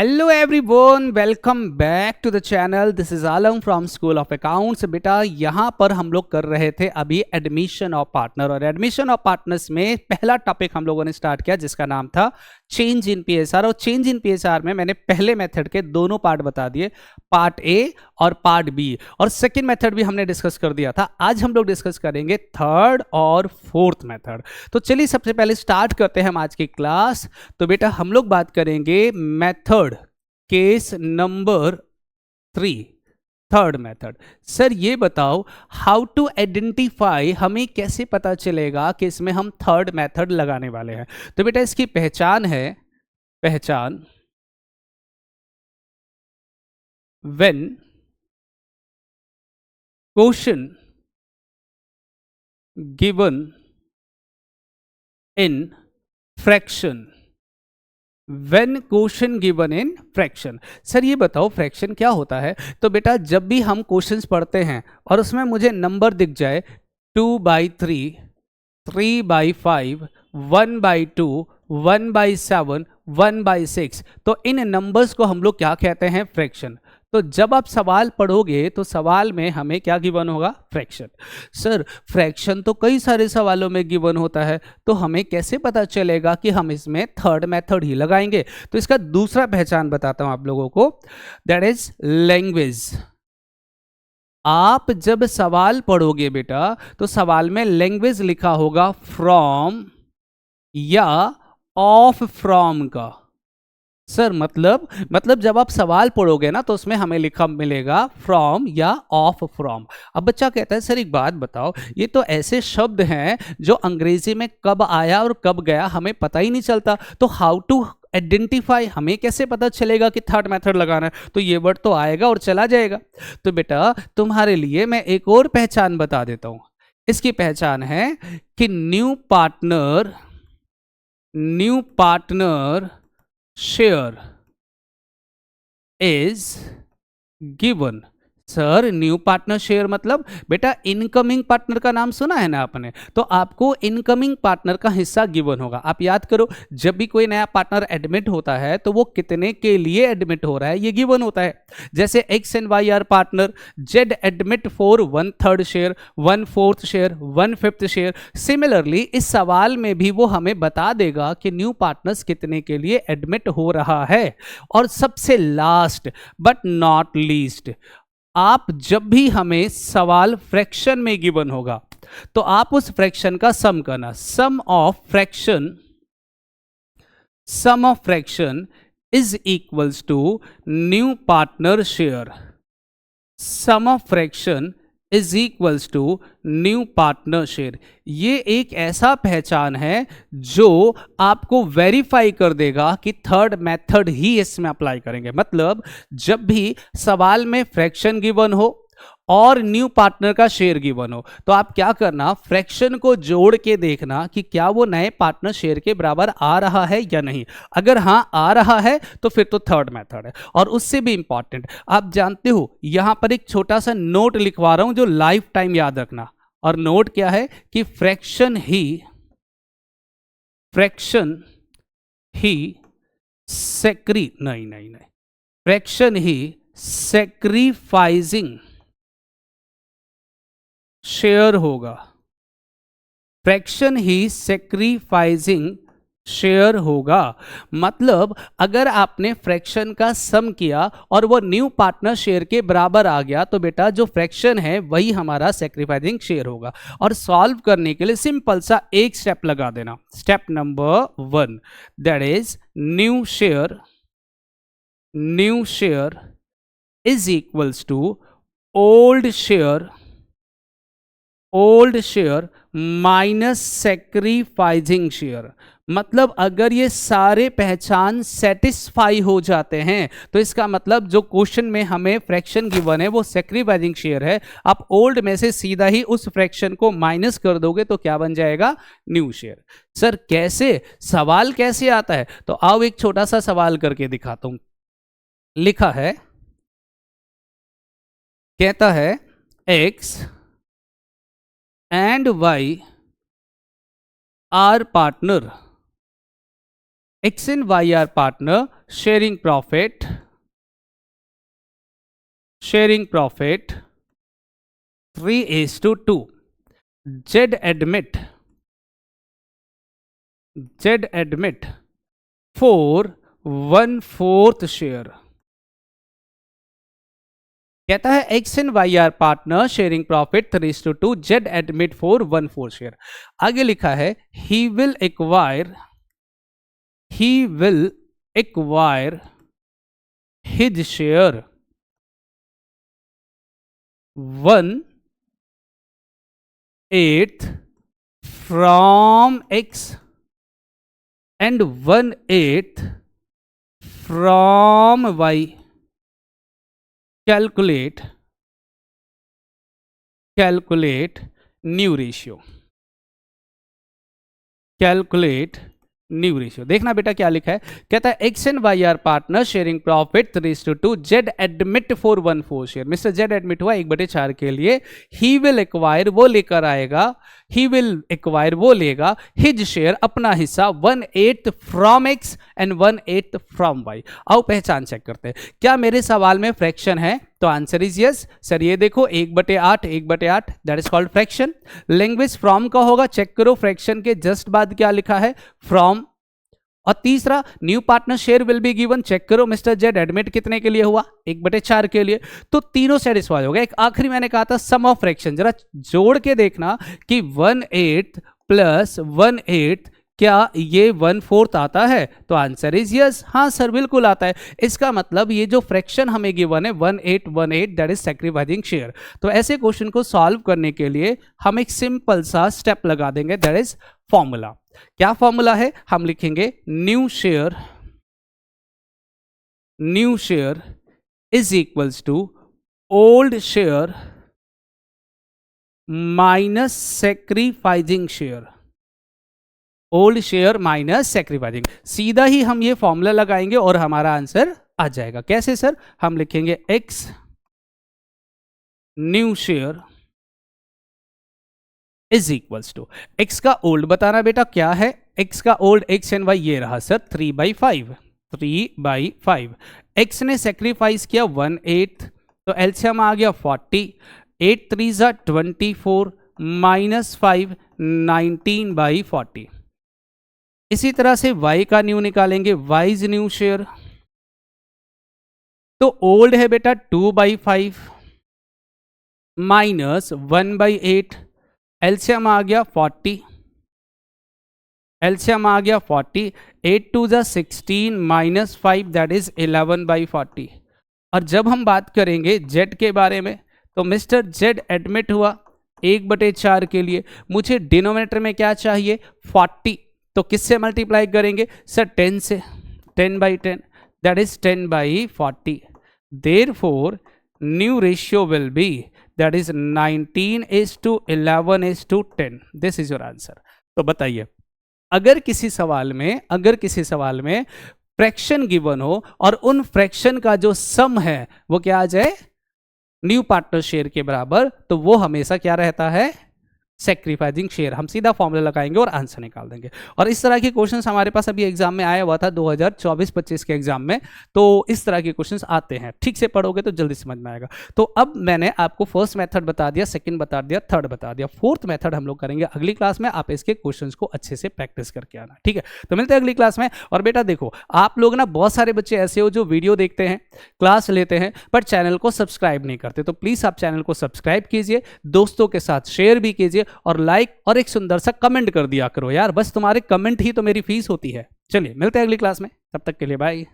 Hello everyone, welcome back to the channel. This is Alam from school of accounts. बेटा यहाँ पर हम लोग कर रहे थे अभी एडमिशन ऑफ पार्टनर, और एडमिशन ऑफ पार्टनर्स में पहला टॉपिक हम लोगों ने स्टार्ट किया जिसका नाम था चेंज इन पीएसआर। और चेंज इन पीएसआर में मैंने पहले मेथड के दोनों पार्ट बता दिए, पार्ट ए और पार्ट बी, और सेकेंड मेथड भी हमने डिस्कस कर दिया था। आज हम लोग डिस्कस करेंगे थर्ड और फोर्थ मेथड। तो चलिए सबसे पहले स्टार्ट करते हैं हम आज की क्लास। तो बेटा हम लोग बात करेंगे method case number 3, third method. Sir ये बताओ, हाउ टू आइडेंटिफाई, हमें कैसे पता चलेगा कि इसमें हम थर्ड मेथड लगाने वाले हैं। तो बेटा इसकी पहचान है, पहचान when question given in fraction, when question given in fraction. Sir ये बताओ फ्रैक्शन क्या होता है। तो बेटा जब भी हम क्वेश्चंस पढ़ते हैं और उसमें मुझे नंबर दिख जाए 2/3, 3/5, 1/2, 1/7, 1/6, तो इन नंबर्स को हम लोग क्या कहते हैं, फ्रैक्शन। तो जब आप सवाल पढ़ोगे तो सवाल में हमें क्या गिवन होगा, फ्रैक्शन। सर फ्रैक्शन तो कई सारे सवालों में गिवन होता है, तो हमें कैसे पता चलेगा कि हम इसमें थर्ड मेथड ही लगाएंगे। तो इसका दूसरा पहचान बताता हूं आप लोगों को, दैट इज लैंग्वेज। आप जब सवाल पढ़ोगे बेटा तो सवाल में लैंग्वेज लिखा होगा फ्रॉम या ऑफ फ्रॉम का। सर मतलब जब आप सवाल पढ़ोगे ना तो उसमें हमें लिखा मिलेगा फ्रॉम या ऑफ फ्रॉम। अब बच्चा कहता है सर एक बात बताओ, ये तो ऐसे शब्द हैं जो अंग्रेजी में कब आया और कब गया हमें पता ही नहीं चलता, तो हाउ टू आइडेंटिफाई, हमें कैसे पता चलेगा कि थर्ड मेथड लगाना है। तो ये वर्ड तो आएगा और चला जाएगा। तो बेटा तुम्हारे लिए मैं एक और पहचान बता देता हूं। इसकी पहचान है कि new partner share is given. Sir new partner share मतलब बेटा इनकमिंग पार्टनर का नाम सुना है ना आपने, तो आपको इनकमिंग पार्टनर का हिस्सा गिवन होगा। आप याद करो, जब भी कोई नया पार्टनर एडमिट होता है तो वो कितने के लिए एडमिट हो रहा है ये गिवन होता है। जैसे X and Y are partner, Z admit for 1/3 share, 1/4 share, 1/5 share. Similarly इस सवाल में भी वो हमें बता देगा कि न्यू पार्टनर्स कितने के लिए एडमिट हो रहा है। और सबसे लास्ट बट नॉट लीस्ट, आप जब भी हमें सवाल फ्रैक्शन में गिवन होगा तो आप उस फ्रैक्शन का सम करना। Sum of fraction is equals to new partner share. Sum of fraction is equals to new partner share. ये एक ऐसा पहचान है जो आपको वेरीफाई कर देगा कि थर्ड मेथड ही इसमें अप्लाई करेंगे। मतलब जब भी सवाल में फ्रैक्शन गिवन हो और न्यू पार्टनर का शेयर गिवन हो तो आप क्या करना, फ्रैक्शन को जोड़ के देखना कि क्या वो नए पार्टनर शेयर के बराबर आ रहा है या नहीं। अगर हाँ आ रहा है तो फिर तो थर्ड मेथड है। और उससे भी इंपॉर्टेंट, आप जानते हो यहां पर एक छोटा सा नोट लिखवा रहा हूं जो लाइफ टाइम याद रखना। और नोट क्या है कि फ्रैक्शन ही फ्रैक्शन ही सेक्रीफाइजिंग शेयर होगा। फ्रैक्शन ही सेक्रीफाइजिंग शेयर होगा। मतलब अगर आपने फ्रैक्शन का सम किया और वो न्यू पार्टनर शेयर के बराबर आ गया तो बेटा जो फ्रैक्शन है वही हमारा सेक्रीफाइजिंग शेयर होगा। और सॉल्व करने के लिए सिंपल सा एक स्टेप लगा देना, step number 1, that is new share is equals to old share minus sacrificing share. मतलब अगर ये सारे पहचान सेटिस्फाई हो जाते हैं तो इसका मतलब जो क्वेश्चन में हमें फ्रैक्शन गिवन है वो सेक्रीफाइजिंग शेयर है। आप ओल्ड में से सीधा ही उस फ्रैक्शन को माइनस कर दोगे तो क्या बन जाएगा, न्यू शेयर। सर कैसे, सवाल कैसे आता है, तो आओ एक छोटा सा सवाल करके दिखाता हूं। लिखा है, कहता है X and Y are partner X and Y are partner, sharing profit 3:2. Z admit 4 1/4 share. कहता है X and Y are partner sharing profit 3:2, Z admit 4 1/4 share. आगे लिखा है he will acquire his share 1/8 from X and 1/8 from Y. Calculate new ratio। देखना बेटा क्या लिखा है, कहता है X and Y are partner sharing profit 3:2, Z admit 4 1/4 share. Mister Z admit हुआ 1/4 के लिए। ही विल एक्वायर वो लेगा हिज शेयर अपना हिस्सा 1/8 from X and 1/8 from Y. आओ पहचान चेक करते हैं, क्या मेरे सवाल में फ्रैक्शन है? तो आंसर इज यस सर। ये देखो 1/8 that is called fraction. Language from का होगा, चेक करो फ्रैक्शन के जस्ट बाद क्या लिखा है, फ्रॉम। और तीसरा new partner share will be given, check करो मिस्टर जेड एडमिट कितने के लिए हुआ, 1/4 के लिए। तो तीनों सेटिस्फाई हो गए। एक आखिरी मैंने कहा था सम ऑफ फ्रैक्शन, जरा जोड़ के देखना कि 1/8 प्लस 1/8 क्या ये 1/4 आता है? तो आंसर इज यस, हाँ सर बिल्कुल आता है। इसका मतलब ये जो फ्रैक्शन हमें गिवन है 1/8 दैट इज सैक्रिफाइसिंग शेयर। तो ऐसे क्वेश्चन को सॉल्व करने के लिए हम एक सिंपल सा स्टेप लगा देंगे, दैट इज फॉर्मूला। क्या फॉर्मूला है? हम लिखेंगे new share is equals to old share minus sacrificing share. Old share minus sacrificing, सीधा ही हम ये फॉर्मूला लगाएंगे और हमारा आंसर आ जाएगा। कैसे सर? हम लिखेंगे X new share is equals to, X का ओल्ड बताना बेटा क्या है, एक्स का ओल्ड एक्स एंड वाई ये रहा सर 3/5। एक्स ने सेक्रीफाइस किया 1/8, तो एलसीएम आ गया 40, 8 3 24 माइनस 5 19/40। इसी तरह से y का न्यू निकालेंगे, y इज न्यू शेयर, तो ओल्ड है बेटा 2/5 माइनस 1/8, एलसीएम आ गया 40, 8 2 16 माइनस 5 दैट इज 11/40। और जब हम बात करेंगे जेड के बारे में, तो मिस्टर जेड एडमिट हुआ 1/4 के लिए, मुझे डिनोमिनेटर में क्या चाहिए 40, तो किससे मल्टीप्लाई करेंगे सर 10 से, 10/10 that is 10/40। Therefore new ratio will be that is 19:11:10। This is your answer. तो बताइए, अगर किसी सवाल में फ्रैक्शन गिवन हो और उन फ्रैक्शन का जो सम है वो क्या आ जाए न्यू पार्टनर शेयर के बराबर, तो वो हमेशा क्या रहता है सैक्रिफाइसिंग शेयर। हम सीधा फॉर्मूला लगाएंगे और आंसर निकाल देंगे। और इस तरह के क्वेश्चंस हमारे पास अभी एग्जाम में आया हुआ था 2024-25 के एग्जाम में, तो इस तरह के क्वेश्चंस आते हैं, ठीक से पढ़ोगे तो जल्दी समझ में आएगा। तो अब मैंने आपको फर्स्ट मेथड बता दिया, सेकंड बता दिया, थर्ड बता दिया, फोर्थ मेथड हम लोग करेंगे अगली क्लास में। आप इसके क्वेश्चंस को अच्छे से प्रैक्टिस करके आना, ठीक है? तो मिलते हैं अगली क्लास में। और बेटा देखो, आप लोग ना बहुत सारे बच्चे ऐसे हो जो वीडियो देखते हैं, क्लास लेते हैं, पर चैनल को सब्सक्राइब नहीं करते। तो प्लीज आप चैनल को सब्सक्राइब कीजिए, दोस्तों के साथ शेयर भी कीजिए और लाइक और एक सुंदर सा कमेंट कर दिया करो यार, बस तुम्हारे कमेंट ही तो मेरी फीस होती है। चलिए मिलते हैं अगली क्लास में, तब तक के लिए बाय।